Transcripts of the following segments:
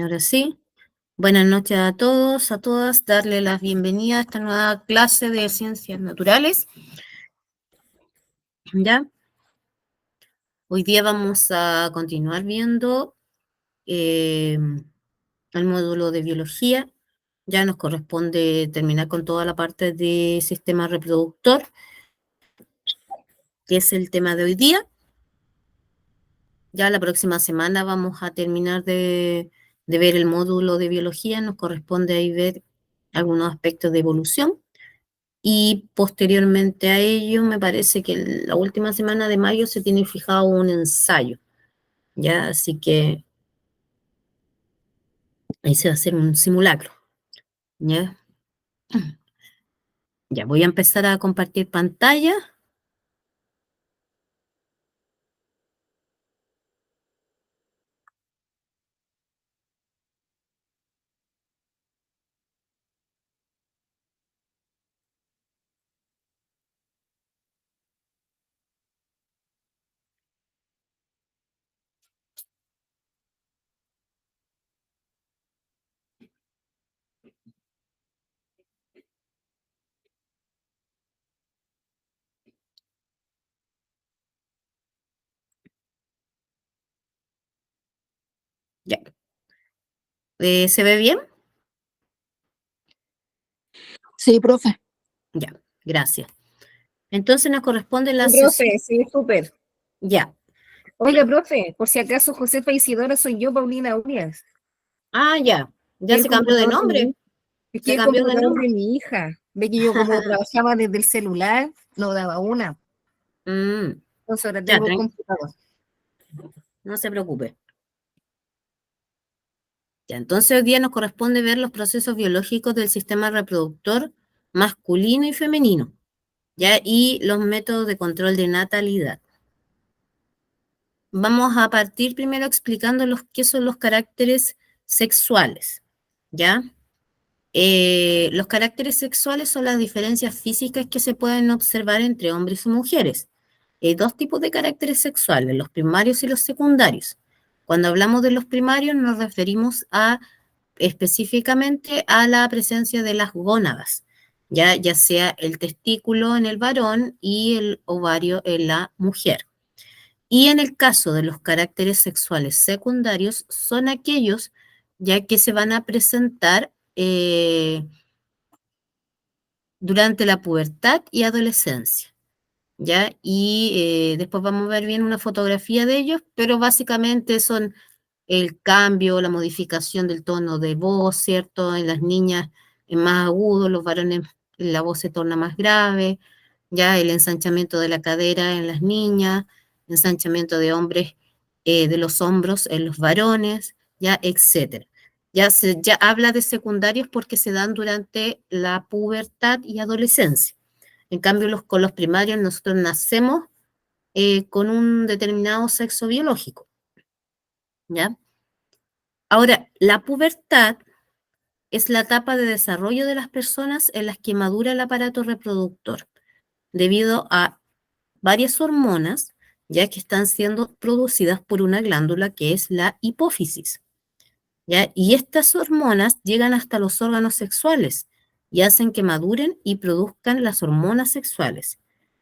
Ahora sí, buenas noches a todos, a todas, darle la bienvenida a esta nueva clase de ciencias naturales. ¿Ya? Hoy día vamos a continuar viendo el módulo de biología. Ya nos corresponde terminar con toda la parte de sistema reproductor, que es el tema de hoy día. Ya la próxima semana vamos a terminar de ver el módulo de biología. Nos corresponde ahí ver algunos aspectos de evolución. Y posteriormente a ello, me parece que la última semana de mayo se tiene fijado un ensayo, ¿ya? Así que ahí se va a hacer un simulacro, ¿ya? Ya voy a empezar a compartir pantalla. Ya. ¿Se ve bien? Sí, profe. Ya, gracias. Entonces nos corresponde la Sí, sesión. profe, sí, súper. Ya. Oiga, profe, por si acaso Josefa Isidora soy yo, Paulina Urias. Ah, ya. Y Ya el se cambió de computador de nombre. mi, es Se que el cambió de computador nombre. de mi hija. Ve que yo como trabajaba desde el celular, no daba una. Mm, Entonces ahora ya, tengo el computador. no se preocupe. Ya, entonces hoy día nos corresponde ver los procesos biológicos del sistema reproductor masculino y femenino, ¿ya? Y los métodos de control de natalidad. Vamos a partir primero explicando qué son los caracteres sexuales, ¿ya? Los caracteres sexuales son las diferencias físicas que se pueden observar entre hombres y mujeres. Hay dos tipos de caracteres sexuales, los primarios y los secundarios. Cuando hablamos de los primarios nos referimos específicamente a la presencia de las gónadas, ya sea el testículo en el varón y el ovario en la mujer. Y en el caso de los caracteres sexuales secundarios, son aquellos ya que se van a presentar durante la pubertad y adolescencia, ¿ya? Y después vamos a ver bien una fotografía de ellos, pero básicamente son el cambio, la modificación del tono de voz, ¿cierto? En las niñas es más agudo, los varones la voz se torna más grave, ya el ensanchamiento de la cadera en las niñas, ensanchamiento de hombres, de los hombros en los varones, ya, etcétera. Ya habla de secundarios porque se dan durante la pubertad y adolescencia. En cambio, con los primarios nosotros nacemos con un determinado sexo biológico, ¿ya? Ahora, la pubertad es la etapa de desarrollo de las personas en las que madura el aparato reproductor, debido a varias hormonas, ya que están siendo producidas por una glándula que es la hipófisis, ¿ya? Y estas hormonas llegan hasta los órganos sexuales y hacen que maduren y produzcan las hormonas sexuales,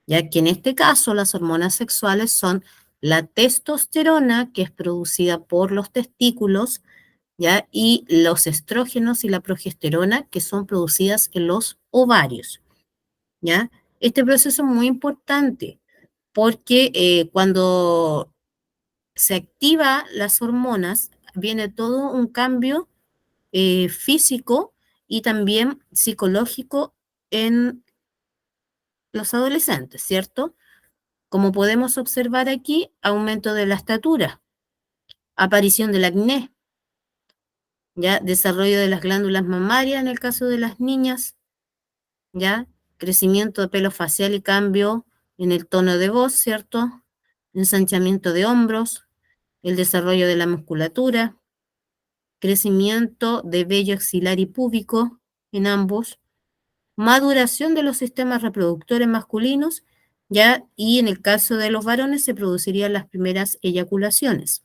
ya que en este caso las hormonas sexuales son la testosterona, que es producida por los testículos, ¿ya? Y los estrógenos y la progesterona, que son producidas en los ovarios, ¿ya? Este proceso es muy importante porque cuando se activa las hormonas, viene todo un cambio físico y también psicológico en los adolescentes, ¿cierto? Como podemos observar aquí, aumento de la estatura, aparición del acné, ya desarrollo de las glándulas mamarias en el caso de las niñas, ya crecimiento de pelo facial y cambio en el tono de voz, ¿cierto? Ensanchamiento de hombros, el desarrollo de la musculatura, crecimiento de vello axilar y púbico en ambos, maduración de los sistemas reproductores masculinos, ya, y en el caso de los varones se producirían las primeras eyaculaciones.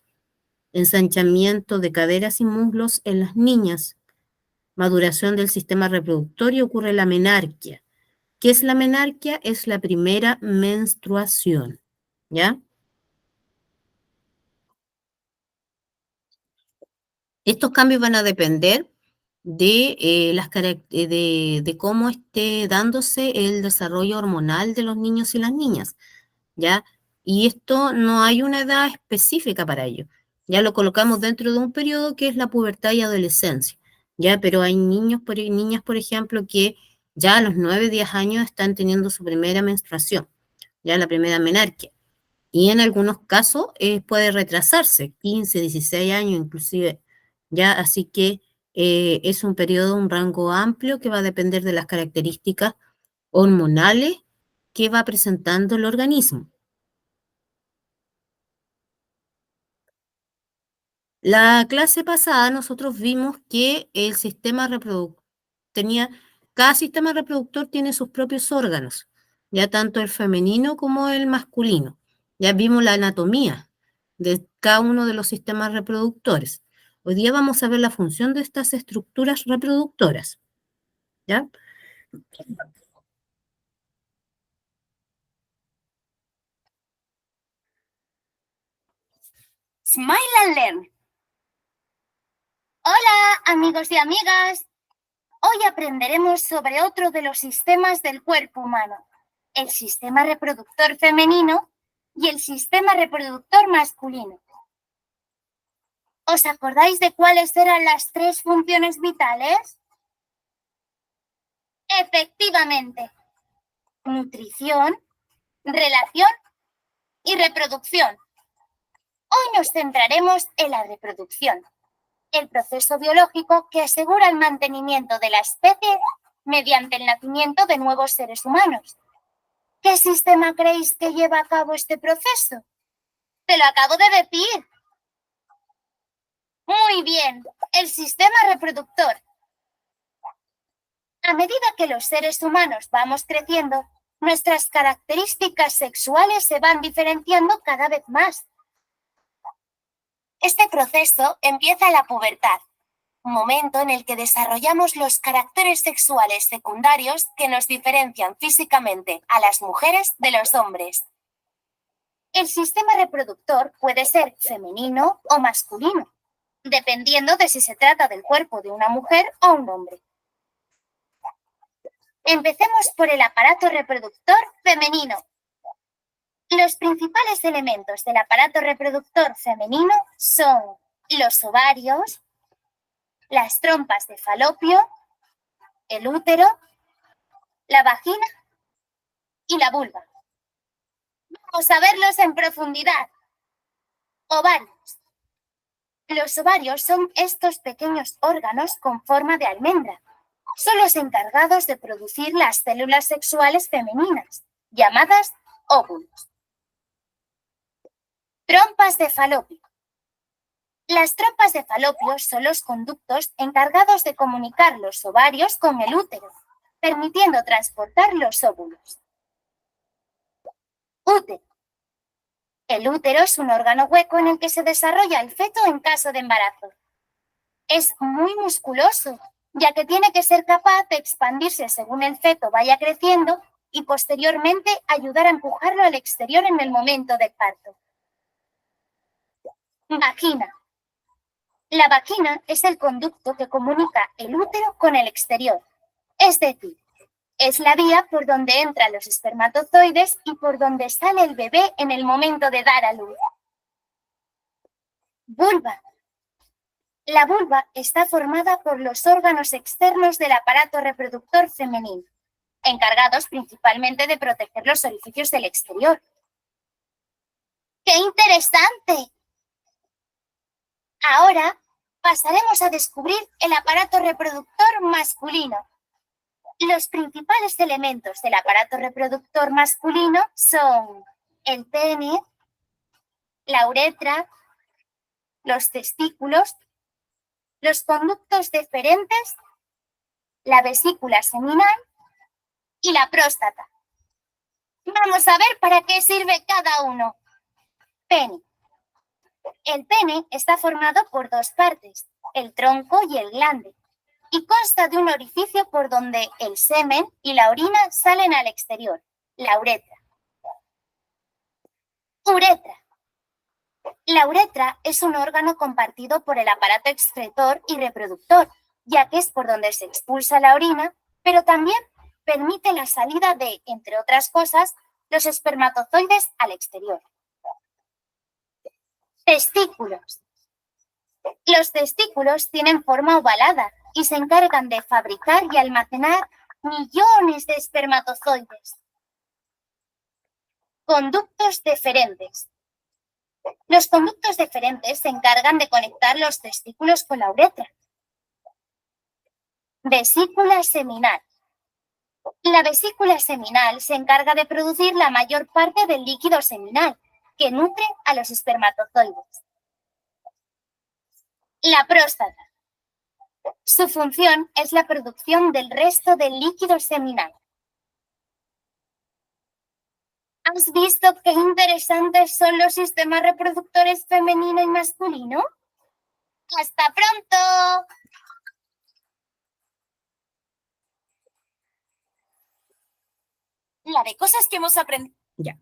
ensanchamiento de caderas y muslos en las niñas, maduración del sistema reproductor y ocurre la menarquia. ¿Qué es la menarquia? Es la primera menstruación, ¿ya? Estos cambios van a depender de cómo esté dándose el desarrollo hormonal de los niños y las niñas, ¿ya? Y esto no hay una edad específica para ello. Ya lo colocamos dentro de un periodo que es la pubertad y adolescencia, ¿ya? Pero hay niñas, por ejemplo, que ya a los 9, 10 años están teniendo su primera menstruación, ya la primera menarquia. Y en algunos casos puede retrasarse, 15, 16 años inclusive, ¿ya? Así que es un periodo, un rango amplio que va a depender de las características hormonales que va presentando el organismo. La clase pasada nosotros vimos que el sistema reproductor cada sistema reproductor tiene sus propios órganos, ya tanto el femenino como el masculino. Ya vimos la anatomía de cada uno de los sistemas reproductores. Hoy día vamos a ver la función de estas estructuras reproductoras, ¿ya? Smile and Learn. Hola, amigos y amigas. Hoy aprenderemos sobre otro de los sistemas del cuerpo humano, el sistema reproductor femenino y el sistema reproductor masculino. ¿Os acordáis de cuáles eran las 3 funciones vitales? Efectivamente, nutrición, relación y reproducción. Hoy nos centraremos en la reproducción, el proceso biológico que asegura el mantenimiento de la especie mediante el nacimiento de nuevos seres humanos. ¿Qué sistema creéis que lleva a cabo este proceso? Te lo acabo de decir. Muy bien, el sistema reproductor. A medida que los seres humanos vamos creciendo, nuestras características sexuales se van diferenciando cada vez más. Este proceso empieza en la pubertad, momento en el que desarrollamos los caracteres sexuales secundarios que nos diferencian físicamente a las mujeres de los hombres. El sistema reproductor puede ser femenino o masculino, dependiendo de si se trata del cuerpo de una mujer o un hombre. Empecemos por el aparato reproductor femenino. Los principales elementos del aparato reproductor femenino son los ovarios, las trompas de falopio, el útero, la vagina y la vulva. Vamos a verlos en profundidad. Ovarios. Los ovarios son estos pequeños órganos con forma de almendra. Son los encargados de producir las células sexuales femeninas, llamadas óvulos. Trompas de falopio. Las trompas de falopio son los conductos encargados de comunicar los ovarios con el útero, permitiendo transportar los óvulos. Útero. El útero es un órgano hueco en el que se desarrolla el feto en caso de embarazo. Es muy musculoso, ya que tiene que ser capaz de expandirse según el feto vaya creciendo y posteriormente ayudar a empujarlo al exterior en el momento del parto. Vagina. La vagina es el conducto que comunica el útero con el exterior, es decir, es la vía por donde entran los espermatozoides y por donde sale el bebé en el momento de dar a luz. Vulva. La vulva está formada por los órganos externos del aparato reproductor femenino, encargados principalmente de proteger los orificios del exterior. ¡Qué interesante! Ahora pasaremos a descubrir el aparato reproductor masculino. Los principales elementos del aparato reproductor masculino son el pene, la uretra, los testículos, los conductos deferentes, la vesícula seminal y la próstata. Vamos a ver para qué sirve cada uno. Pene. El pene está formado por dos partes, el tronco y el glande, y consta de un orificio por donde el semen y la orina salen al exterior, la uretra. Uretra. La uretra es un órgano compartido por el aparato excretor y reproductor, ya que es por donde se expulsa la orina, pero también permite la salida de, entre otras cosas, los espermatozoides al exterior. Testículos. Los testículos tienen forma ovalada y se encargan de fabricar y almacenar millones de espermatozoides. Conductos deferentes. Los conductos deferentes se encargan de conectar los testículos con la uretra. Vesícula seminal. La vesícula seminal se encarga de producir la mayor parte del líquido seminal, que nutre a los espermatozoides. La próstata. Su función es la producción del resto del líquido seminal. ¿Has visto qué interesantes son los sistemas reproductores femenino y masculino? ¡Hasta pronto! La de cosas que hemos aprendido. Ya.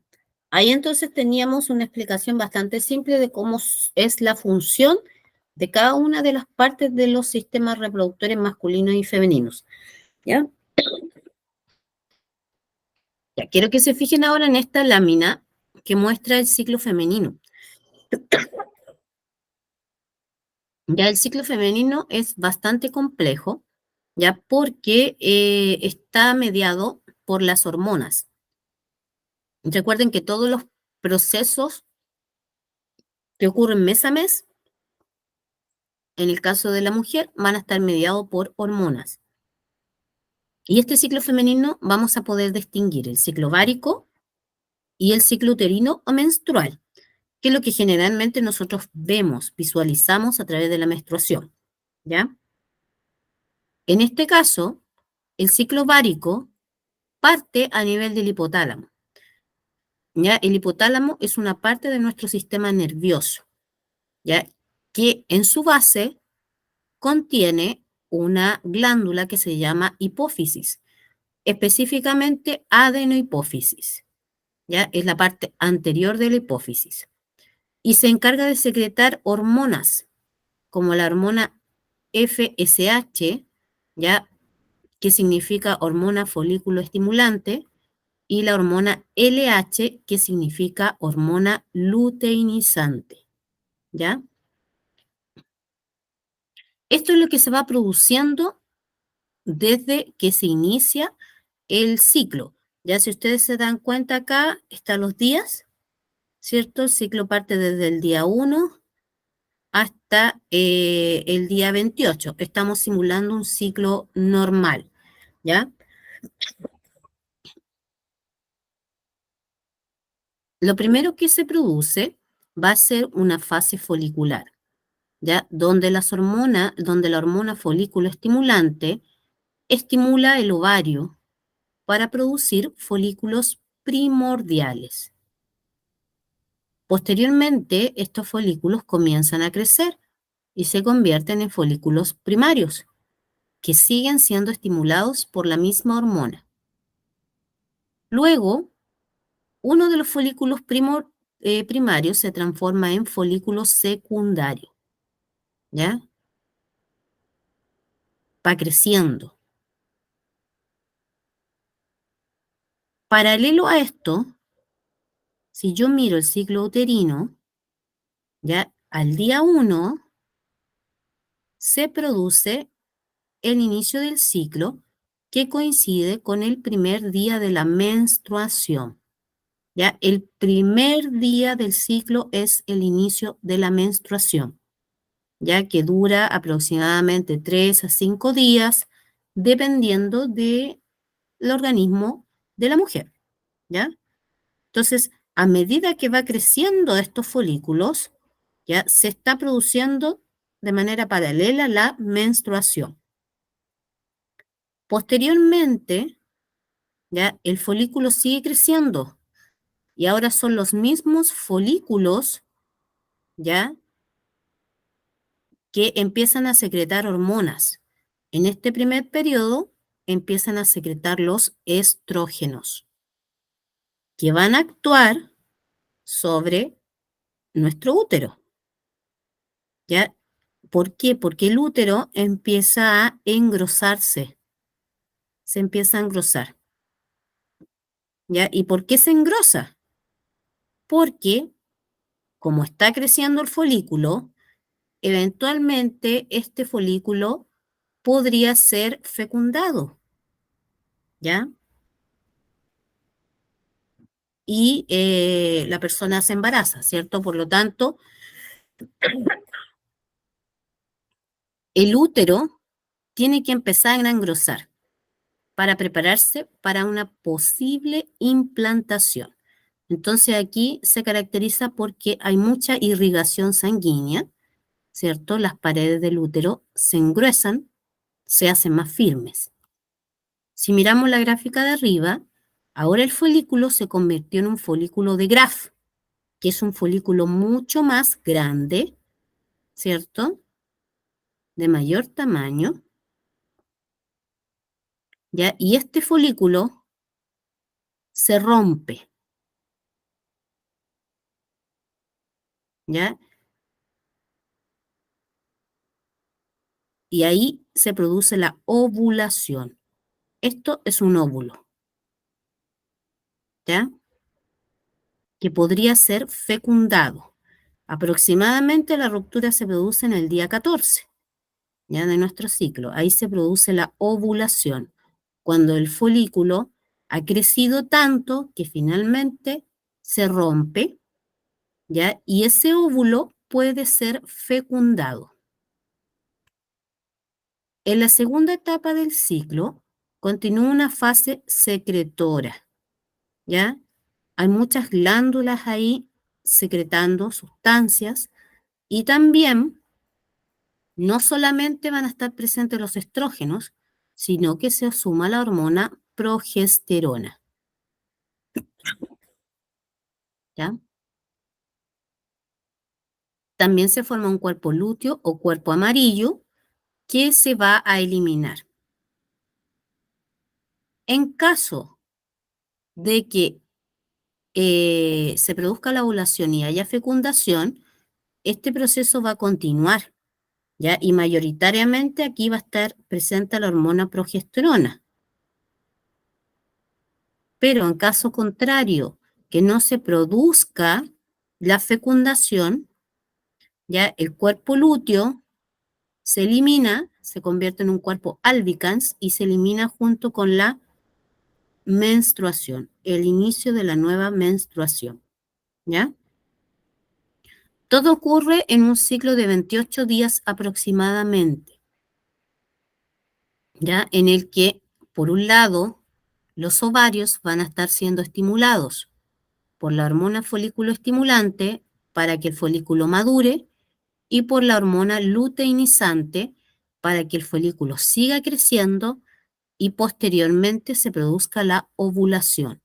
Ahí entonces teníamos una explicación bastante simple de cómo es la función de cada una de las partes de los sistemas reproductores masculinos y femeninos. ¿Ya? Ya, quiero que se fijen ahora en esta lámina que muestra el ciclo femenino. Ya el ciclo femenino es bastante complejo, ya porque está mediado por las hormonas. Recuerden que todos los procesos que ocurren mes a mes, en el caso de la mujer, van a estar mediados por hormonas. Y este ciclo femenino vamos a poder distinguir el ciclo ovárico y el ciclo uterino o menstrual, que es lo que generalmente nosotros vemos, visualizamos a través de la menstruación, ¿ya? En este caso, el ciclo ovárico parte a nivel del hipotálamo, ¿ya? El hipotálamo es una parte de nuestro sistema nervioso, ¿ya? Que en su base contiene una glándula que se llama hipófisis, específicamente adenohipófisis, ¿ya? Es la parte anterior de la hipófisis. Y se encarga de secretar hormonas, como la hormona FSH, ¿ya? Que significa hormona folículo estimulante, y la hormona LH, que significa hormona luteinizante, ¿ya? Esto es lo que se va produciendo desde que se inicia el ciclo. Ya si ustedes se dan cuenta acá, están los días, ¿cierto? El ciclo parte desde el día 1 hasta el día 28. Estamos simulando un ciclo normal, ¿ya? Lo primero que se produce va a ser una fase folicular, ¿ya? Donde la hormona folículo estimulante estimula el ovario para producir folículos primordiales. Posteriormente, estos folículos comienzan a crecer y se convierten en folículos primarios, que siguen siendo estimulados por la misma hormona. Luego, uno de los folículos primarios se transforma en folículo secundario, ¿ya? Va creciendo. Paralelo a esto, si yo miro el ciclo uterino, ya al día 1 se produce el inicio del ciclo que coincide con el primer día de la menstruación. ¿Ya? El primer día del ciclo es el inicio de la menstruación, ya que dura aproximadamente 3 a 5 días, dependiendo del organismo de la mujer, ¿ya? Entonces, a medida que va creciendo estos folículos, ya se está produciendo de manera paralela la menstruación. Posteriormente, ya el folículo sigue creciendo y ahora son los mismos folículos, ya, que empiezan a secretar hormonas. En este primer periodo empiezan a secretar los estrógenos, que van a actuar sobre nuestro útero. ¿Ya? ¿Por qué? Porque el útero empieza a engrosarse, se empieza a engrosar. ¿Ya? ¿Y por qué se engrosa? Porque como está creciendo el folículo, eventualmente este folículo podría ser fecundado, ¿ya? Y la persona se embaraza, ¿cierto? Por lo tanto, el útero tiene que empezar a engrosar para prepararse para una posible implantación. Entonces aquí se caracteriza porque hay mucha irrigación sanguínea, ¿cierto? Las paredes del útero se engruesan, se hacen más firmes. Si miramos la gráfica de arriba, ahora el folículo se convirtió en un folículo de Graf, que es un folículo mucho más grande, ¿cierto? De mayor tamaño, ¿ya? Y este folículo se rompe, ¿ya? Y ahí se produce la ovulación. Esto es un óvulo, ¿ya? Que podría ser fecundado. Aproximadamente la ruptura se produce en el día 14, ¿ya? De nuestro ciclo. Ahí se produce la ovulación, cuando el folículo ha crecido tanto que finalmente se rompe, ¿ya? Y ese óvulo puede ser fecundado. En la segunda etapa del ciclo continúa una fase secretora, ¿ya? Hay muchas glándulas ahí secretando sustancias y también no solamente van a estar presentes los estrógenos, sino que se suma la hormona progesterona, ¿ya? También se forma un cuerpo lúteo o cuerpo amarillo que se va a eliminar. En caso de que se produzca la ovulación y haya fecundación, este proceso va a continuar, ¿ya? Y mayoritariamente aquí va a estar presente la hormona progesterona. Pero en caso contrario, que no se produzca la fecundación, ¿ya? El cuerpo lúteo se elimina, se convierte en un cuerpo albicans y se elimina junto con la menstruación, el inicio de la nueva menstruación, ¿ya? Todo ocurre en un ciclo de 28 días aproximadamente, ¿ya? En el que, por un lado, los ovarios van a estar siendo estimulados por la hormona folículo estimulante para que el folículo madure y por la hormona luteinizante para que el folículo siga creciendo y posteriormente se produzca la ovulación,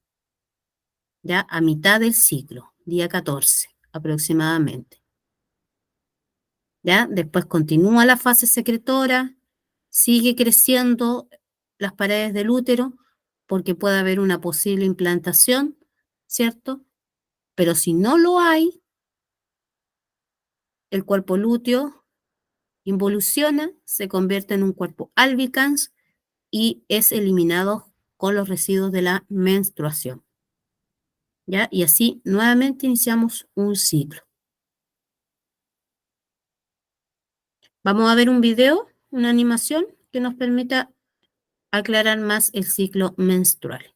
ya a mitad del ciclo, día 14 aproximadamente. ¿Ya? Después continúa la fase secretora, sigue creciendo las paredes del útero porque puede haber una posible implantación, ¿cierto? Pero si no lo hay, el cuerpo lúteo involuciona, se convierte en un cuerpo albicans y es eliminado con los residuos de la menstruación, ¿ya? Y así nuevamente iniciamos un ciclo. Vamos a ver un video, una animación que nos permita aclarar más el ciclo menstrual.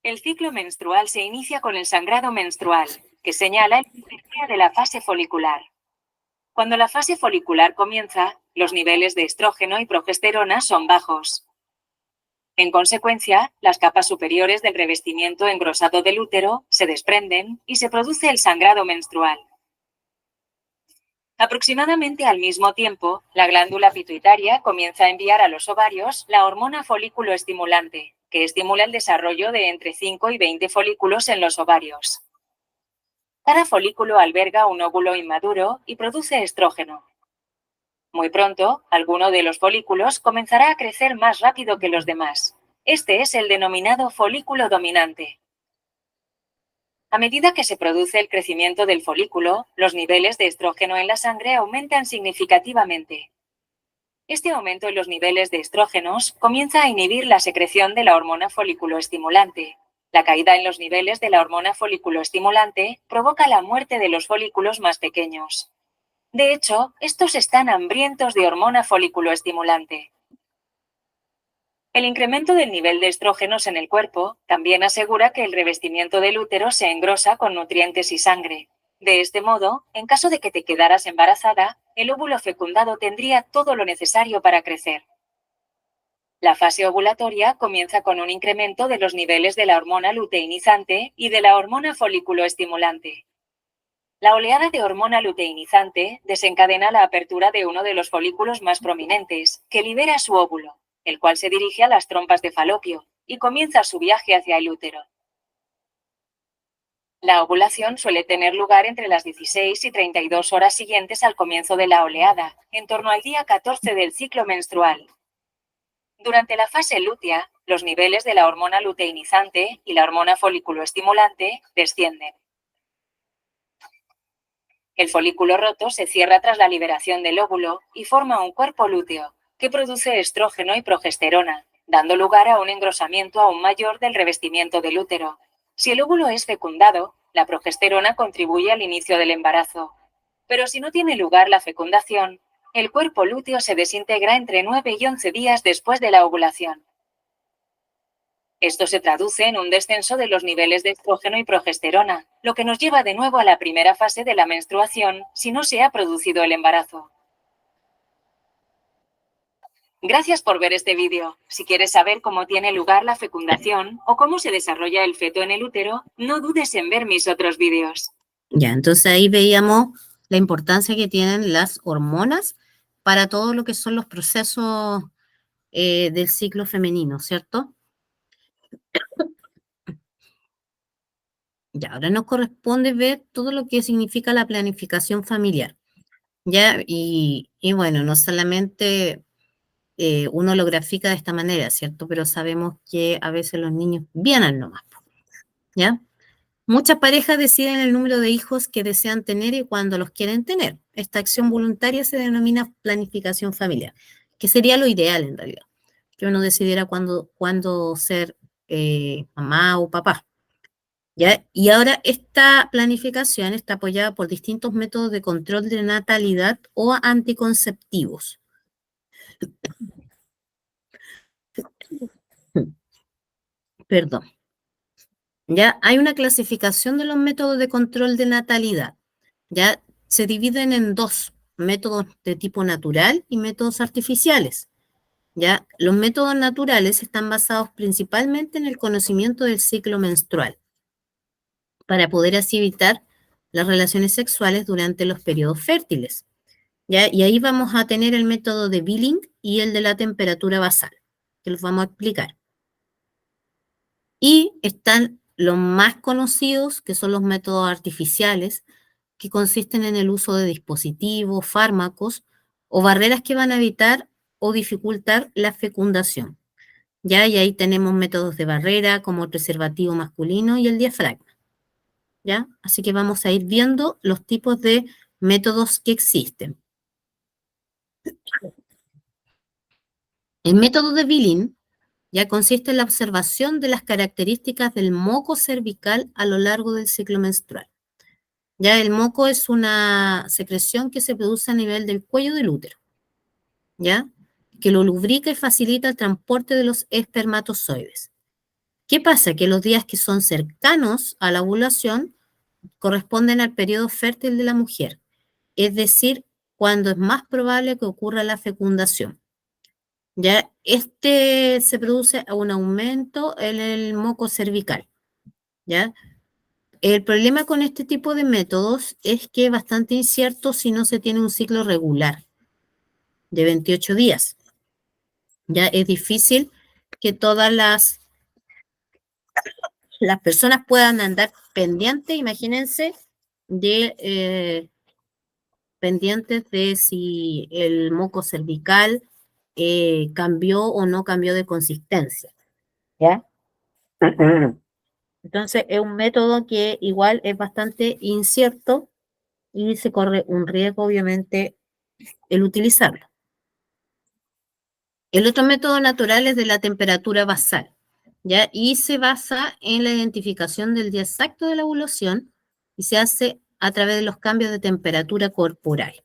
El ciclo menstrual se inicia con el sangrado menstrual, que señala el inicio de la fase folicular. Cuando la fase folicular comienza, los niveles de estrógeno y progesterona son bajos. En consecuencia, las capas superiores del revestimiento engrosado del útero se desprenden y se produce el sangrado menstrual. Aproximadamente al mismo tiempo, la glándula pituitaria comienza a enviar a los ovarios la hormona folículo estimulante, que estimula el desarrollo de entre 5 y 20 folículos en los ovarios. Cada folículo alberga un óvulo inmaduro y produce estrógeno. Muy pronto, alguno de los folículos comenzará a crecer más rápido que los demás. Este es el denominado folículo dominante. A medida que se produce el crecimiento del folículo, los niveles de estrógeno en la sangre aumentan significativamente. Este aumento en los niveles de estrógenos comienza a inhibir la secreción de la hormona folículo-estimulante. La caída en los niveles de la hormona folículo-estimulante provoca la muerte de los folículos más pequeños. De hecho, estos están hambrientos de hormona folículo-estimulante. El incremento del nivel de estrógenos en el cuerpo también asegura que el revestimiento del útero se engrosa con nutrientes y sangre. De este modo, en caso de que te quedaras embarazada, el óvulo fecundado tendría todo lo necesario para crecer. La fase ovulatoria comienza con un incremento de los niveles de la hormona luteinizante y de la hormona folículo-estimulante. La oleada de hormona luteinizante desencadena la apertura de uno de los folículos más prominentes, que libera su óvulo, el cual se dirige a las trompas de Falopio, y comienza su viaje hacia el útero. La ovulación suele tener lugar entre las 16 y 32 horas siguientes al comienzo de la oleada, en torno al día 14 del ciclo menstrual. Durante la fase lútea, los niveles de la hormona luteinizante y la hormona folículo-estimulante descienden. El folículo roto se cierra tras la liberación del óvulo y forma un cuerpo lúteo, que produce estrógeno y progesterona, dando lugar a un engrosamiento aún mayor del revestimiento del útero. Si el óvulo es fecundado, la progesterona contribuye al inicio del embarazo. Pero si no tiene lugar la fecundación, el cuerpo lúteo se desintegra entre 9 y 11 días después de la ovulación. Esto se traduce en un descenso de los niveles de estrógeno y progesterona, lo que nos lleva de nuevo a la primera fase de la menstruación si no se ha producido el embarazo. Gracias por ver este vídeo. Si quieres saber cómo tiene lugar la fecundación o cómo se desarrolla el feto en el útero, no dudes en ver mis otros vídeos. Ya, entonces ahí veíamos la importancia que tienen las hormonas para todo lo que son los procesos del ciclo femenino, ¿cierto? Ya, ahora nos corresponde ver todo lo que significa la planificación familiar, ¿ya? Y bueno, no solamente uno lo grafica de esta manera, ¿cierto? Pero sabemos que a veces los niños vienen nomás, ¿ya? Muchas parejas deciden el número de hijos que desean tener y cuándo los quieren tener. Esta acción voluntaria se denomina planificación familiar, que sería lo ideal en realidad, que uno decidiera cuándo ser mamá o papá. ¿Ya? Y ahora esta planificación está apoyada por distintos métodos de control de natalidad o anticonceptivos. Perdón. Ya hay una clasificación de los métodos de control de natalidad. Ya se dividen en dos, métodos de tipo natural y métodos artificiales. Ya los métodos naturales están basados principalmente en el conocimiento del ciclo menstrual, para poder así evitar las relaciones sexuales durante los periodos fértiles. ¿Ya? Y ahí vamos a tener el método de Billing y el de la temperatura basal, que los vamos a explicar. Y están los más conocidos, que son los métodos artificiales, que consisten en el uso de dispositivos, fármacos o barreras que van a evitar o dificultar la fecundación. ¿Ya? Y ahí tenemos métodos de barrera como el preservativo masculino y el diafragma. ¿Ya? Así que vamos a ir viendo los tipos de métodos que existen. El método de Billing ya consiste en la observación de las características del moco cervical a lo largo del ciclo menstrual. Ya el moco es una secreción que se produce a nivel del cuello del útero, ¿ya? Que lo lubrica y facilita el transporte de los espermatozoides. ¿Qué pasa? Que los días que son cercanos a la ovulación corresponden al periodo fértil de la mujer, es decir, cuando es más probable que ocurra la fecundación. Ya se produce un aumento en el moco cervical, ¿ya? El problema con este tipo de métodos es que es bastante incierto si no se tiene un ciclo regular de 28 días. Ya es difícil que todas las personas puedan andar pendientes, imagínense, de pendientes de si el moco cervical cambió o no cambió de consistencia, ¿ya? Entonces, es un método que igual es bastante incierto y se corre un riesgo, obviamente, el utilizarlo. El otro método natural es de la temperatura basal, ¿ya? Y se basa en la identificación del día exacto de la ovulación y se hace a través de los cambios de temperatura corporal,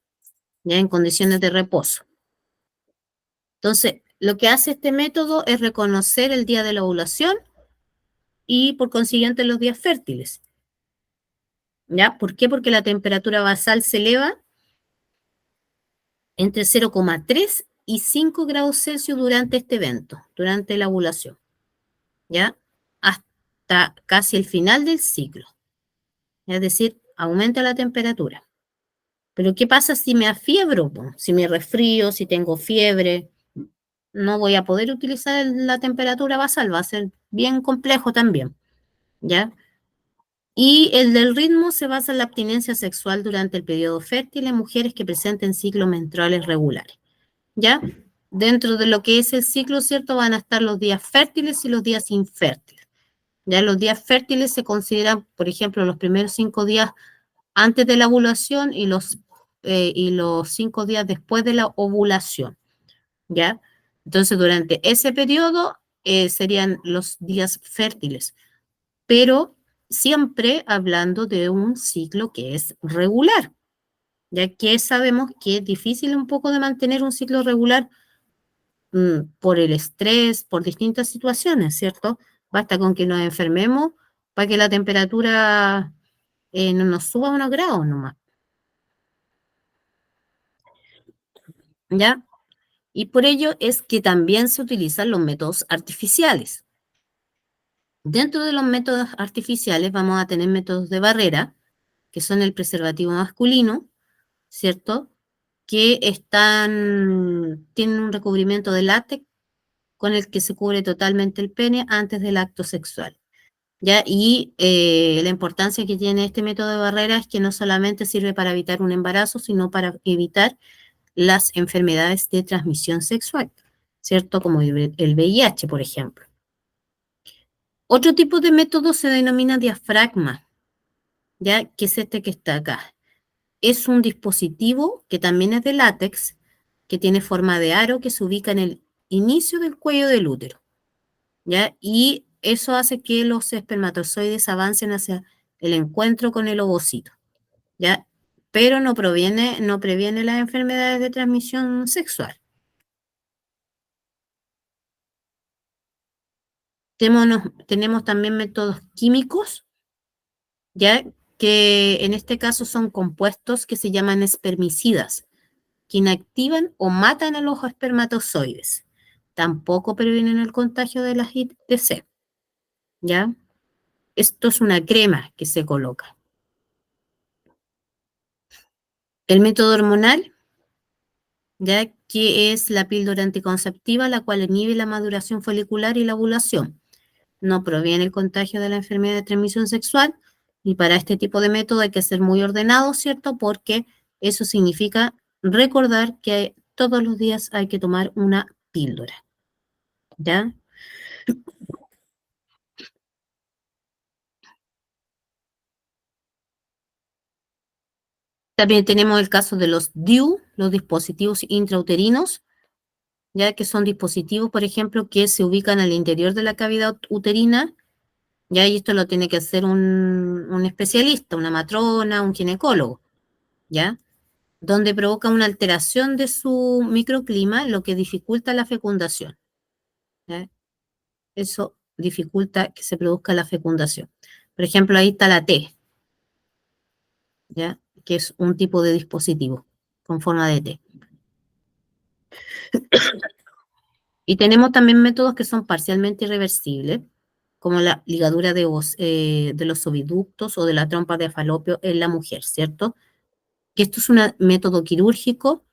¿ya? En condiciones de reposo. Entonces, lo que hace este método es reconocer el día de la ovulación y, por consiguiente, los días fértiles, ¿ya? ¿Por qué? Porque la temperatura basal se eleva entre 0,3 y 5 grados Celsius durante este evento, durante la ovulación, ¿ya? Hasta casi el final del ciclo. Es decir, aumenta la temperatura. Pero ¿qué pasa si me afiebro? Si me resfrío, si tengo fiebre, no voy a poder utilizar la temperatura basal, va a ser bien complejo también, ¿ya? Y el del ritmo se basa en la abstinencia sexual durante el periodo fértil en mujeres que presenten ciclos menstruales regulares, ¿ya? Dentro de lo que es el ciclo, ¿cierto? Van a estar los días fértiles y los días infértiles. Ya los días fértiles se consideran, por ejemplo, los primeros 5 días antes de la ovulación y los 5 días después de la ovulación, ¿ya? Entonces, durante ese periodo serían los días fértiles, pero siempre hablando de un ciclo que es regular, ya que sabemos que es difícil un poco de mantener un ciclo regular por el estrés, por distintas situaciones, ¿cierto? Basta con que nos enfermemos para que la temperatura no nos suba unos grados nomás, ¿ya? Y por ello es que también se utilizan los métodos artificiales. Dentro de los métodos artificiales vamos a tener métodos de barrera, que son el preservativo masculino, ¿cierto? Que tienen un recubrimiento de látex con el que se cubre totalmente el pene antes del acto sexual, ¿ya? Y la importancia que tiene este método de barrera es que no solamente sirve para evitar un embarazo, sino para evitar las enfermedades de transmisión sexual, ¿cierto? Como el VIH, por ejemplo. Otro tipo de método se denomina diafragma, ¿ya? Que es este que está acá. Es un dispositivo que también es de látex, que tiene forma de aro, que se ubica en el inicio del cuello del útero, ¿ya? Y eso hace que los espermatozoides avancen hacia el encuentro con el ovocito, ¿ya? Pero no previene las enfermedades de transmisión sexual. Tenemos también métodos químicos, ¿ya? Que en este caso son compuestos que se llaman espermicidas, que inactivan o matan a los espermatozoides. Tampoco previenen el contagio de las ITC, ¿ya? Esto es una crema que se coloca. El método hormonal, ya que es la píldora anticonceptiva, la cual inhibe la maduración folicular y la ovulación. No proviene el contagio de la enfermedad de transmisión sexual y para este tipo de método hay que ser muy ordenado, ¿cierto? Porque eso significa recordar que todos los días hay que tomar una píldora, ¿ya? También tenemos el caso de los DIU, los dispositivos intrauterinos, ya que son dispositivos, por ejemplo, que se ubican al interior de la cavidad uterina, ya y esto lo tiene que hacer un especialista, una matrona, un ginecólogo, ¿ya? Donde provoca una alteración de su microclima, lo que dificulta la fecundación, ¿ya? Eso dificulta que se produzca la fecundación. Por ejemplo, ahí está la T, ¿ya? Que es un tipo de dispositivo con forma de T. Y tenemos también métodos que son parcialmente irreversibles, como la ligadura de los oviductos o de la trompa de falopio en la mujer, ¿cierto? Que esto es un método quirúrgico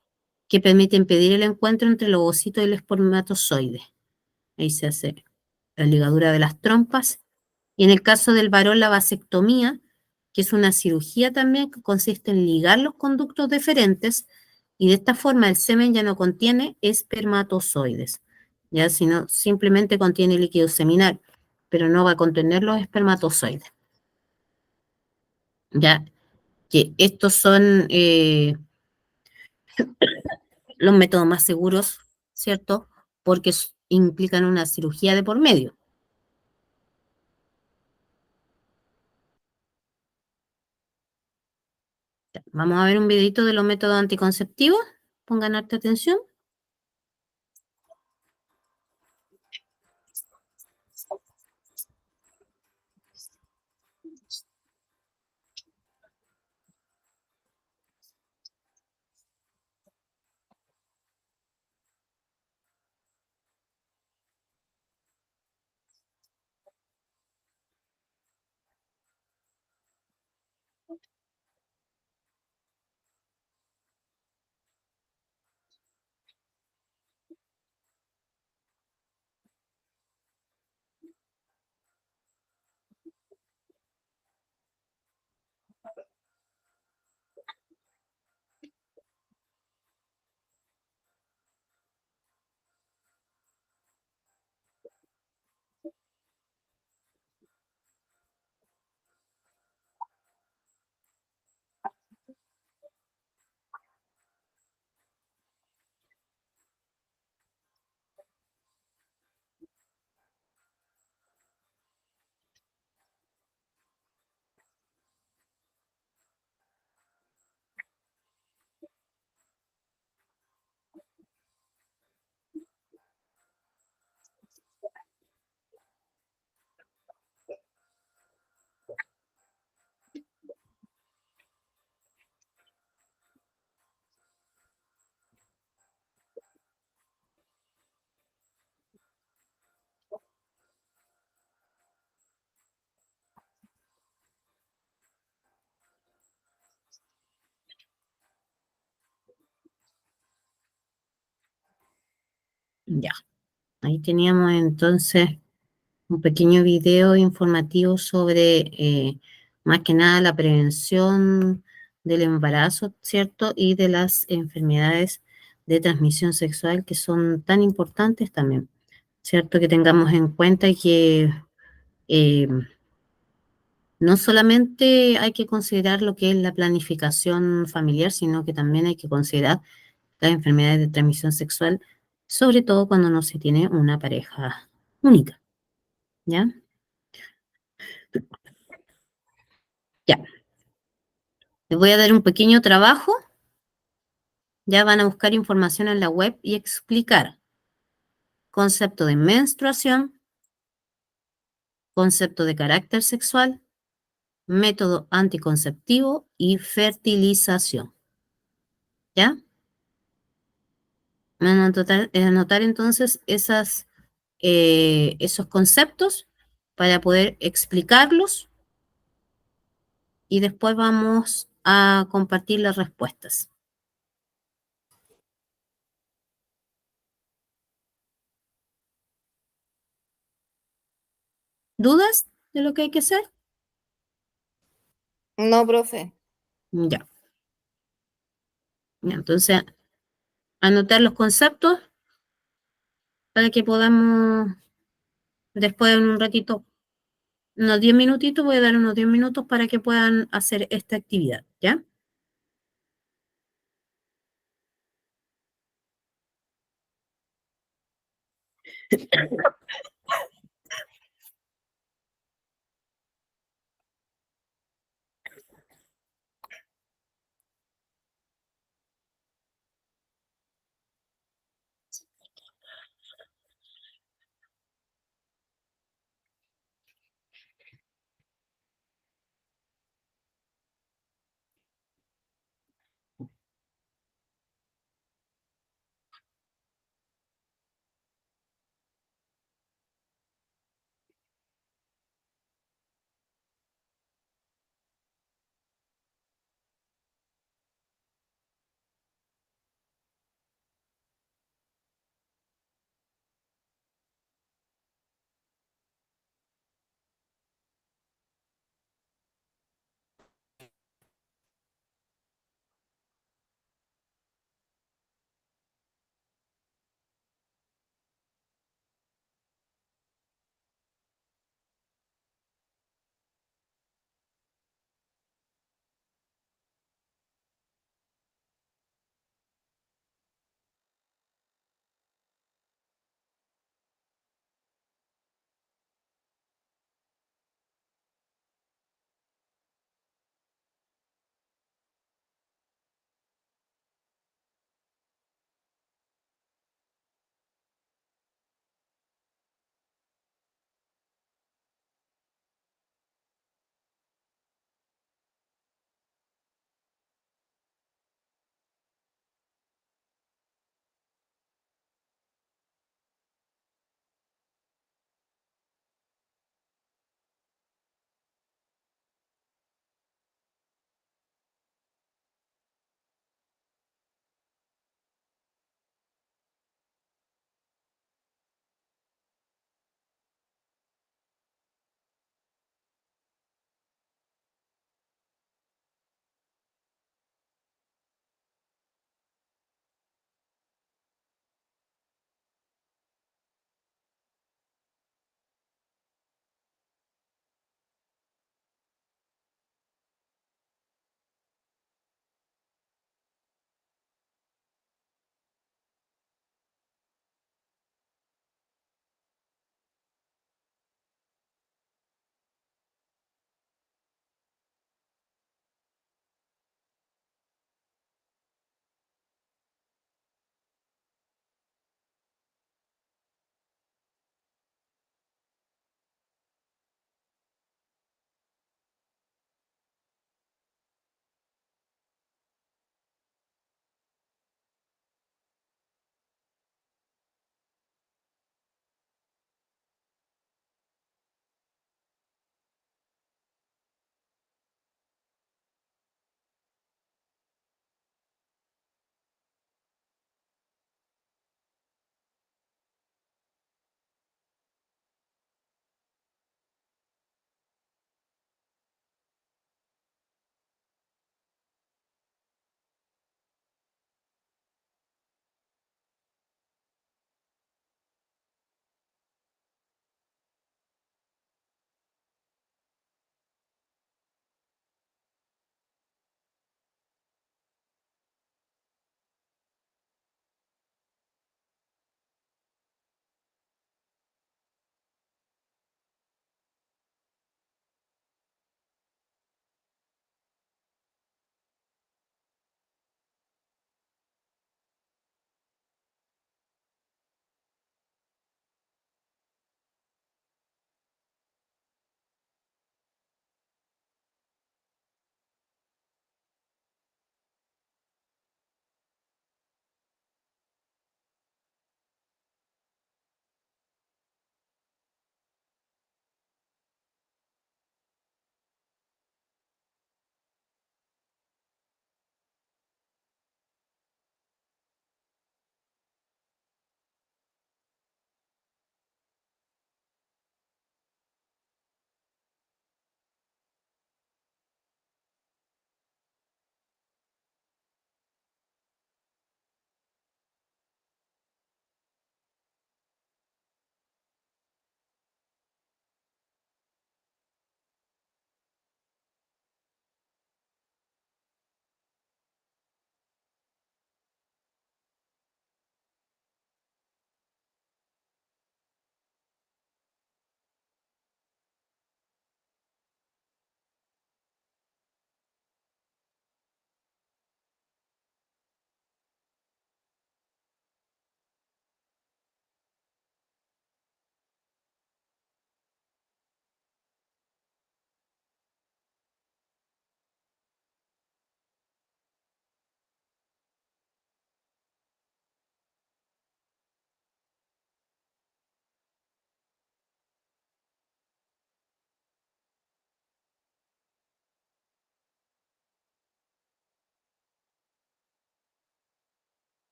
que permite impedir el encuentro entre el ovocito y el espermatozoide. Ahí se hace la ligadura de las trompas. Y en el caso del varón, la vasectomía, que es una cirugía también que consiste en ligar los conductos deferentes y de esta forma el semen ya no contiene espermatozoides, ya, sino simplemente contiene líquido seminal, pero no va a contener los espermatozoides. Ya, que estos son los métodos más seguros, ¿cierto? Porque implican una cirugía de por medio. Ya, vamos a ver un videito de los métodos anticonceptivos. Pongan harta atención. Ya, ahí teníamos entonces un pequeño video informativo sobre, más que nada, la prevención del embarazo, ¿cierto? Y de las enfermedades de transmisión sexual que son tan importantes también, ¿cierto? Que tengamos en cuenta que eh, no solamente hay que considerar lo que es la planificación familiar, sino que también hay que considerar las enfermedades de transmisión sexual, sobre todo cuando no se tiene una pareja única, ¿ya? Ya. Les voy a dar un pequeño trabajo. Ya van a buscar información en la web y explicar concepto de menstruación, concepto de carácter sexual, método anticonceptivo y fertilización. ¿Ya? Van a anotar entonces esos conceptos para poder explicarlos y después vamos a compartir las respuestas. ¿Dudas de lo que hay que hacer? No, profe. Ya. Ya, entonces, anotar los conceptos para que podamos después en un ratito, unos 10 minutitos, voy a dar unos 10 minutos para que puedan hacer esta actividad, ¿ya?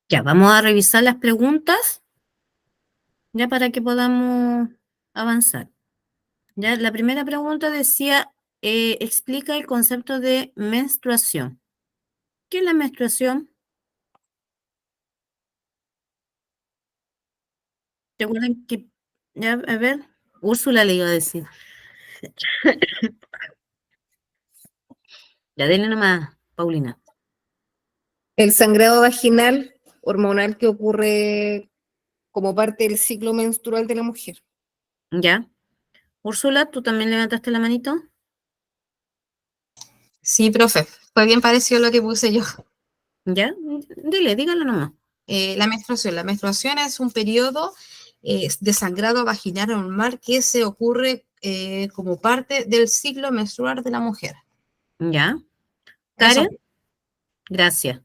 Ya, vamos a revisar las preguntas, ya para que podamos avanzar. Ya, la primera pregunta decía, explica el concepto de menstruación. ¿Qué es la menstruación? ¿Te acuerdan que, ya, a ver, Úrsula le iba a decir. Ya, denle nomás, Paulina. El sangrado vaginal hormonal que ocurre como parte del ciclo menstrual de la mujer. Ya. Úrsula, ¿tú también levantaste la manito? Sí, profe, fue bien parecido a lo que puse yo. Ya, dile, dígalo nomás. La menstruación. La menstruación es un periodo de sangrado vaginal normal que se ocurre como parte del ciclo menstrual de la mujer. Ya. Eso. Karen, gracias.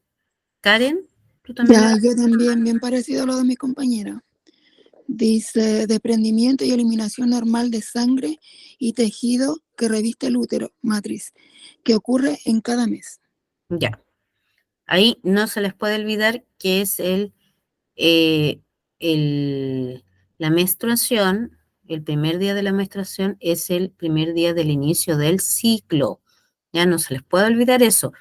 Karen, ¿tú también Ya, levantaste? yo también, bien parecido a lo de mi compañera. Dice, desprendimiento y eliminación normal de sangre y tejido que reviste el útero, matriz, que ocurre en cada mes. Ya. Ahí no se les puede olvidar que es eh, el, la menstruación, el primer día de la menstruación es el primer día del inicio del ciclo. Ya no se les puede olvidar eso,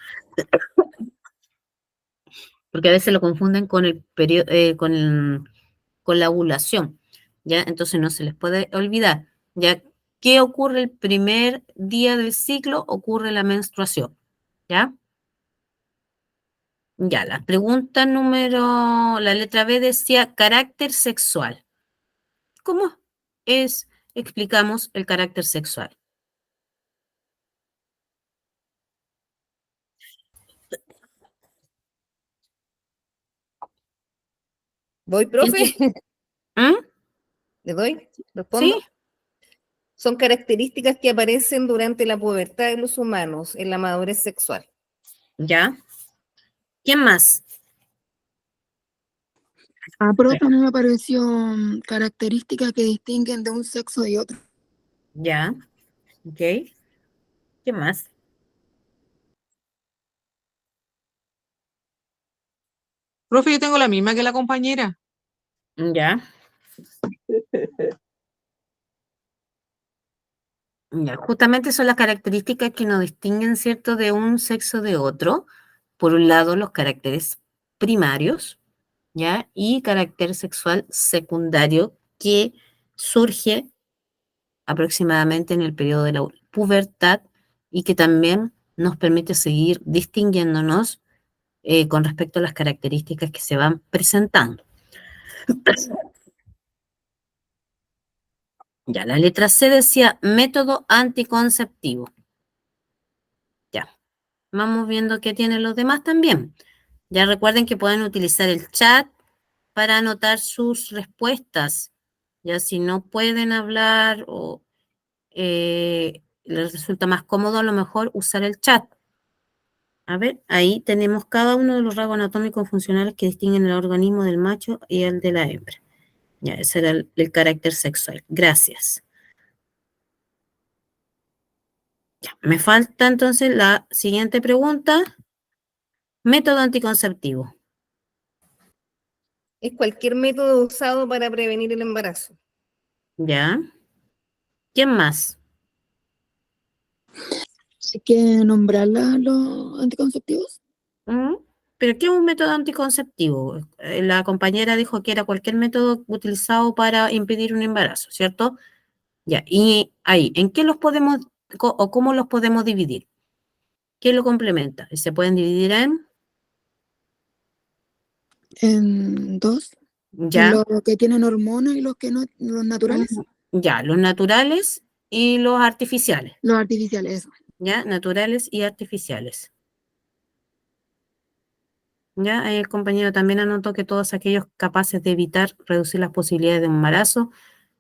porque a veces lo confunden con el periodo, con la ovulación. ¿Ya? Entonces no se les puede olvidar. ¿Ya? ¿Qué ocurre el primer día del ciclo? Ocurre la menstruación. ¿Ya? Ya, la pregunta la letra B decía carácter sexual. ¿Cómo explicamos el carácter sexual? ¿Voy, ¿Quién profe? ¿Mm? ¿Le doy? ¿Sí? ¿Respondo? Son características que aparecen durante la pubertad de los humanos en la madurez sexual. ¿Ya? ¿Quién más? Profe, a mí me pareció características que distinguen de un sexo y otro. ¿Ya? ¿Ok? ¿Quién más? Profe, yo tengo la misma que la compañera. ¿Ya? Ya, justamente son las características que nos distinguen, ¿cierto?, de un sexo de otro. Por un lado, los caracteres primarios, ¿ya? Y carácter sexual secundario que surge aproximadamente en el periodo de la pubertad y que también nos permite seguir distinguiéndonos con respecto a las características que se van presentando. Ya, la letra C decía método anticonceptivo. Ya, vamos viendo qué tienen los demás también. Ya recuerden que pueden utilizar el chat para anotar sus respuestas. Ya si no pueden hablar o les resulta más cómodo a lo mejor usar el chat. A ver, ahí tenemos cada uno de los rasgos anatómicos funcionales que distinguen el organismo del macho y el de la hembra. Ya, ese era el carácter sexual. Gracias. Ya, me falta entonces la siguiente pregunta. Método anticonceptivo. Es cualquier método usado para prevenir el embarazo. ¿Ya? ¿Quién más? Hay que nombrar los anticonceptivos. ¿Mm? ¿Pero qué es un método anticonceptivo? La compañera dijo que era cualquier método utilizado para impedir un embarazo, ¿cierto? Ya, y ahí, ¿en qué los podemos o cómo los podemos dividir? ¿Qué lo complementa? Se pueden dividir en, En dos, ya, los que tienen hormonas y los que no, los naturales, ya, los naturales y los artificiales, los artificiales, eso. ¿ya? Naturales y artificiales. Ya, ahí el compañero también anotó que todos aquellos capaces de evitar reducir las posibilidades de embarazo.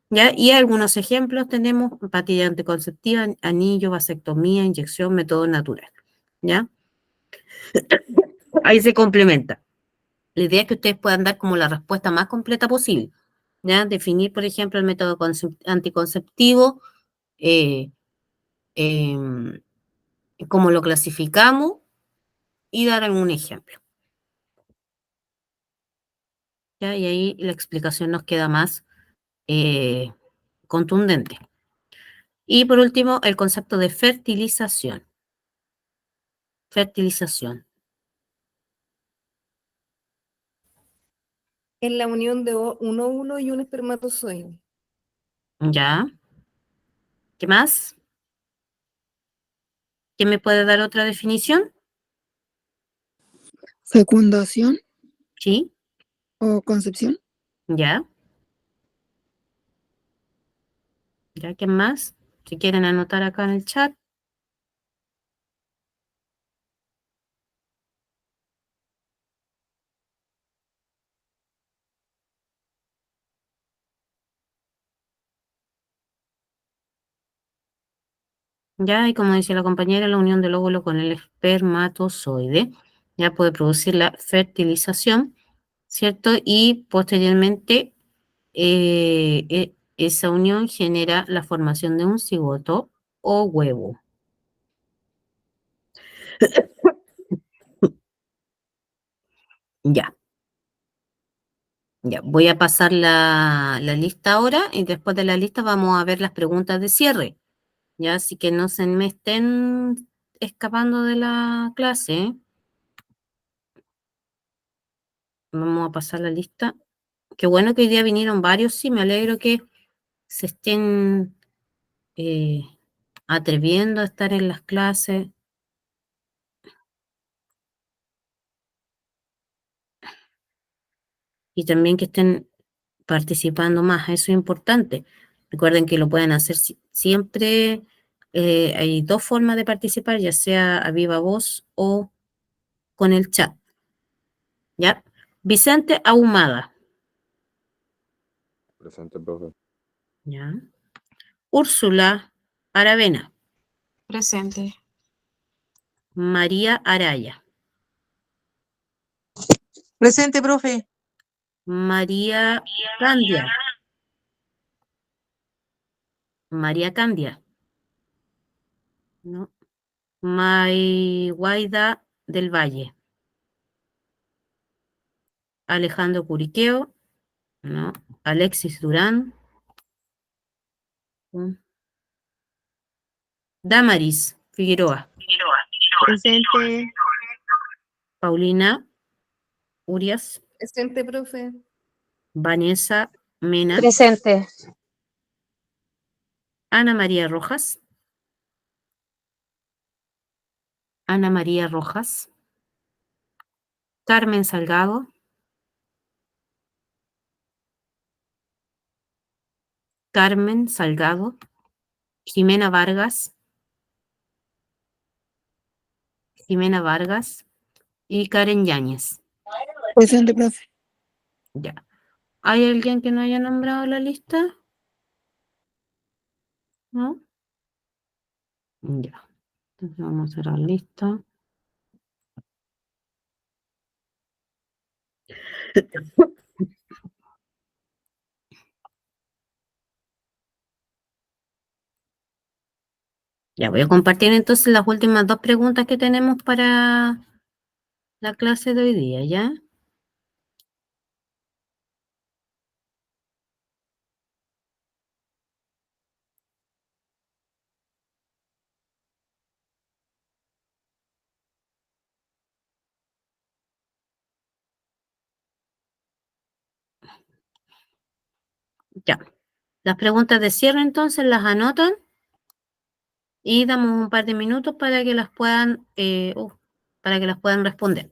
¿Ya? Y algunos ejemplos tenemos pastilla anticonceptiva, anillo, vasectomía, inyección, método natural. ¿Ya? Ahí se complementa. La idea es que ustedes puedan dar como la respuesta más completa posible. ¿Ya? Definir, por ejemplo, el método anticonceptivo, eh, em, cómo lo clasificamos y dar algún ejemplo. ¿ya? Y ahí la explicación nos queda más contundente. Y por último, el concepto de fertilización. Fertilización. Es la unión de un óvulo y un espermatozoide. ¿Ya? ¿Qué más? ¿Quién me puede dar otra definición? Fecundación Sí, o concepción. ya. ¿Ya quién más? Si quieren anotar acá en el chat. Ya, y como dice la compañera, la unión del óvulo con el espermatozoide ya puede producir la fertilización, ¿cierto? Y posteriormente esa unión genera la formación de un cigoto o huevo. Ya, ya. Voy a pasar la lista ahora y después de la lista vamos a ver las preguntas de cierre. Ya, así que no se me estén escapando de la clase, ¿eh? Vamos a pasar la lista. Qué bueno que hoy día vinieron varios, sí, me alegro que se estén eh, atreviendo a estar en las clases. Y también que estén participando más, eso es importante. Recuerden que lo pueden hacer siempre, hay dos formas de participar, ya sea a viva voz o con el chat. ¿Ya? Vicente Ahumada. Presente, profe. ¿Ya? Úrsula Aravena. Presente. María Araya. Presente, profe. María Candia. María Candia. ¿No? Guaida del Valle. Alejandro Curiqueo. ¿No? Alexis Durán. Damaris Figueroa. Presente. Paulina Urias. Presente, profe. Vanessa Mena. Presente. Ana María Rojas. Ana María Rojas. Carmen Salgado. Carmen Salgado. Jimena Vargas. Jimena Vargas. Y Karen Yáñez. Presente, profe. Ya. ¿Hay alguien que no haya nombrado la lista? ¿No? Ya. Entonces vamos a cerrar la lista. Ya voy a compartir entonces las últimas dos preguntas que tenemos para la clase de hoy día, ¿ya? Ya. Las preguntas de cierre entonces las anotan y damos un par de minutos para que las puedan, para que las puedan responder.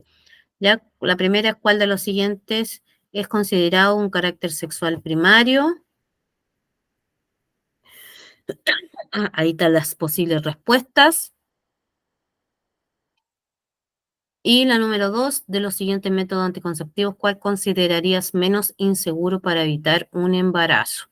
Ya, la primera es cuál de los siguientes es considerado un carácter sexual primario. Ahí están las posibles respuestas. Y la número 2, de los siguientes métodos anticonceptivos, ¿cuál considerarías menos inseguro para evitar un embarazo?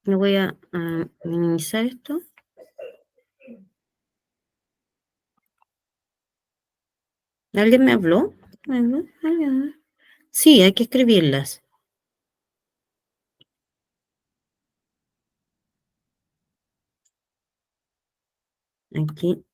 Me voy a minimizar esto. ¿Alguien me habló? ¿Alguien? Sí, hay que escribirlas. Aquí.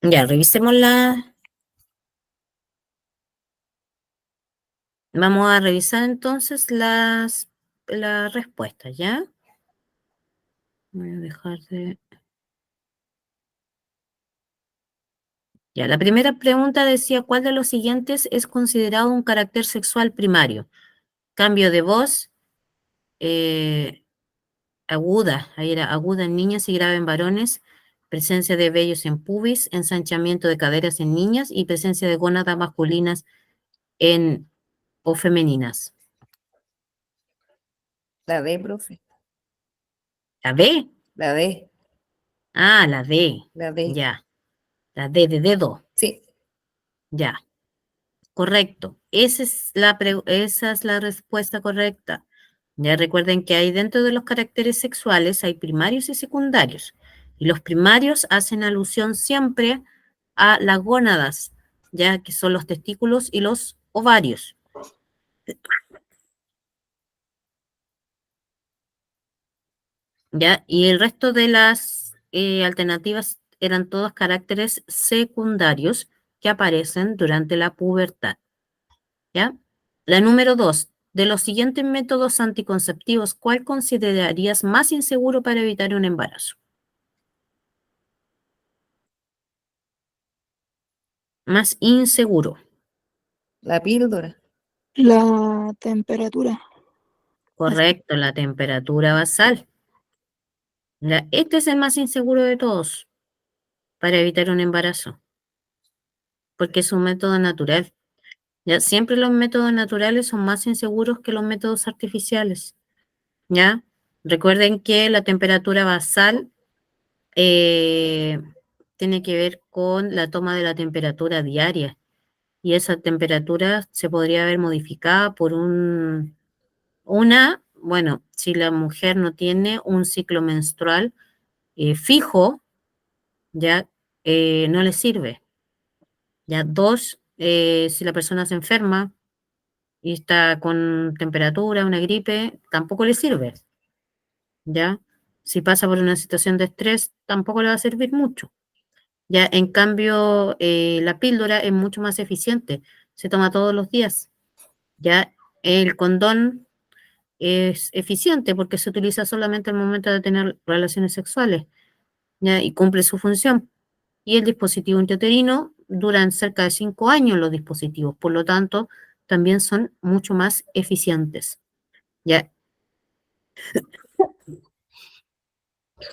Ya, revisemos la. Vamos a revisar entonces las respuestas, ¿ya? Voy a dejar de. Ya, la primera pregunta decía, ¿cuál de los siguientes es considerado un carácter sexual primario? Cambio de voz, aguda, ahí era aguda en niñas y grave en varones, presencia de vellos en pubis, ensanchamiento de caderas en niñas y presencia de gónadas masculinas o femeninas. La D, profe. ¿La B? La D. Ah, la D. La D. Ya. La D de dedo. Sí. Ya. Correcto. Esa es la respuesta correcta. Ya recuerden que hay dentro de los caracteres sexuales hay primarios y secundarios. Y los primarios hacen alusión siempre a las gónadas, ya que son los testículos y los ovarios. ¿ya? Y el resto de las alternativas eran todos caracteres secundarios que aparecen durante la pubertad, ¿ya? La número 2, de los siguientes métodos anticonceptivos, ¿cuál considerarías más inseguro para evitar un embarazo? Más inseguro, La píldora. La temperatura. correcto, la temperatura basal. Este es el más inseguro de todos para evitar un embarazo, porque es un método natural. ¿Ya? Siempre los métodos naturales son más inseguros que los métodos artificiales, ¿ya? Recuerden que la temperatura basal tiene que ver con la toma de la temperatura diaria y esa temperatura se podría ver modificada por bueno, si la mujer no tiene un ciclo menstrual fijo, ya no le sirve. Ya, 2, si la persona se enferma y está con temperatura, una gripe, tampoco le sirve, ¿ya? Si pasa por una situación de estrés, tampoco le va a servir mucho. Ya, en cambio, la píldora es mucho más eficiente, se toma todos los días. Ya, el condón es eficiente porque se utiliza solamente al momento de tener relaciones sexuales, ¿ya? Y cumple su función. Y el dispositivo intrauterino duran cerca de 5 años los dispositivos, por lo tanto, también son mucho más eficientes. ¿Ya?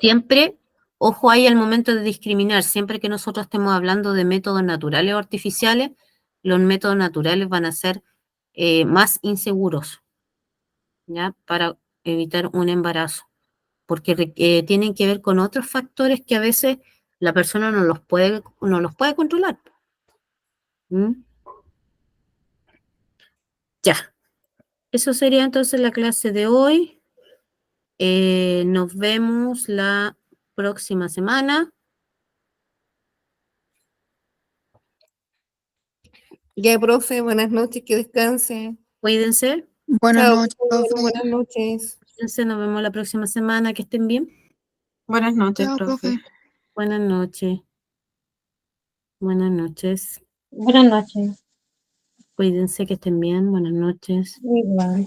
Siempre, ojo ahí al momento de discriminar, siempre que nosotros estemos hablando de métodos naturales o artificiales, los métodos naturales van a ser más inseguros, ¿ya? Para evitar un embarazo, porque tienen que ver con otros factores que a veces la persona no los puede controlar. ¿Mm? Ya, eso sería entonces la clase de hoy. Nos vemos la próxima semana. Ya, profe, buenas noches, que descanse. Cuídense, Buenas Chao, noches, bueno, profe. buenas noches. cuídense, nos vemos la próxima semana, que estén bien. Buenas noches, Chao, profe. profe. Buenas noches. Buenas noches. Buenas noches. Cuídense, que estén bien. Buenas noches. Igual.